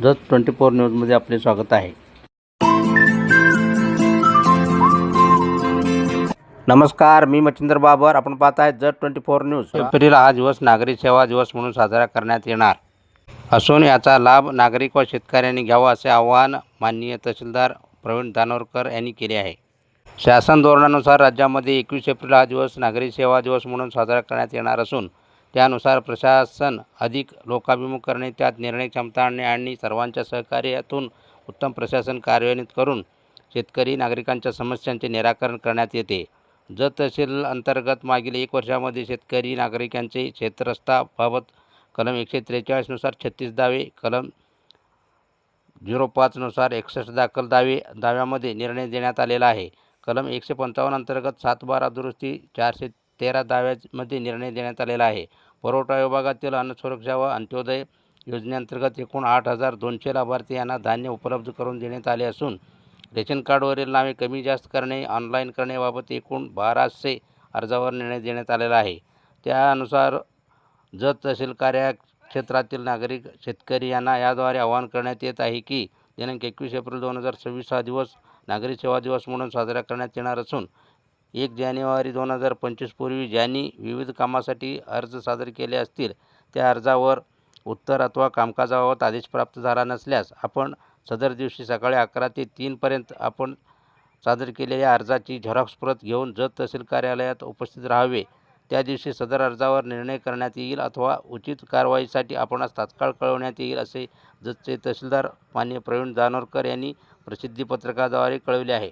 जत 24 न्यूजमध्ये आपले स्वागत आहे. नमस्कार, मी मच्छिंद्र बाबर. आपण पाहत आहे जत 24 न्यूज. एप्रिल हा दिवस नागरी सेवा दिवस म्हणून साजरा करण्यात येणार असून याचा लाभ नागरिक व शेतकऱ्यांनी घ्यावा असे आवाहन माननीय तहसीलदार प्रवीण दानोरकर यांनी केले आहे. शासन धोरणानुसार राज्यामध्ये 21 एप्रिल हा दिवस नागरी सेवा दिवस म्हणून साजरा करण्यात येणार असून त्यानुसार प्रशासन अधिक लोकाभिमुख करणे, त्यात निर्णय क्षमता आणणे आणि सर्वांच्या सहकार्यातून उत्तम प्रशासन कार्यान्वित करून शेतकरी नागरिकांच्या समस्यांचे निराकरण करण्यात येते. जत तहसील अंतर्गत मागील 1 वर्षामध्ये शेतकरी नागरिकांचे क्षेत्रस्ताबाबत कलम 143 नुसार 36 दावे, कलम 05 नुसार 61 दाखल दाव्यामध्ये निर्णय देण्यात आलेला आहे. कलम 155 अंतर्गत 7/12 दुरुस्ती 413 दाव्यामध्ये निर्णय देण्यात आलेला आहे. पुरवठा विभागातील अन्न सुरक्षा व अंत्योदय योजनेअंतर्गत एकूण 8,200 लाभार्थी यांना धान्य उपलब्ध करून देण्यात आले असून रेशन कार्डवरील नावे कमी जास्त करणे, ऑनलाईन करण्याबाबत एकूण 1200 अर्जावर निर्णय देण्यात आलेला आहे. त्यानुसार जत तहसील कार्यक्षेत्रातील नागरिक शेतकरी यांना याद्वारे आवाहन करण्यात येत आहे की दिनांक 21 एप्रिल 2026 हा दिवस नागरी सेवा दिवस म्हणून साजरा करण्यात येणार असून 1 जानेवारी 2025 पूर्वी ज्यांनी विविध कामासाठी अर्ज सादर केले असतील त्या अर्जावर उत्तर अथवा कामकाजाबाबत आदेश प्राप्त झाला नसल्यास आपण सदर दिवशी सकाळी 11 ते 3 पर्यंत आपण सादर केलेल्या अर्जाची झेरॉक्स प्रत घेऊन जत तहसील कार्यालयात उपस्थित राहावे. त्या दिवशी सदर अर्जावर निर्णय करण्यात येईल अथवा उचित कारवाईसाठी आपणास तात्काळ कळवण्यात येईल असे जतचे तहसीलदार माननीय प्रवीण दानोरकर यांनी प्रसिद्धी पत्रकाद्वारे कळविले आहे.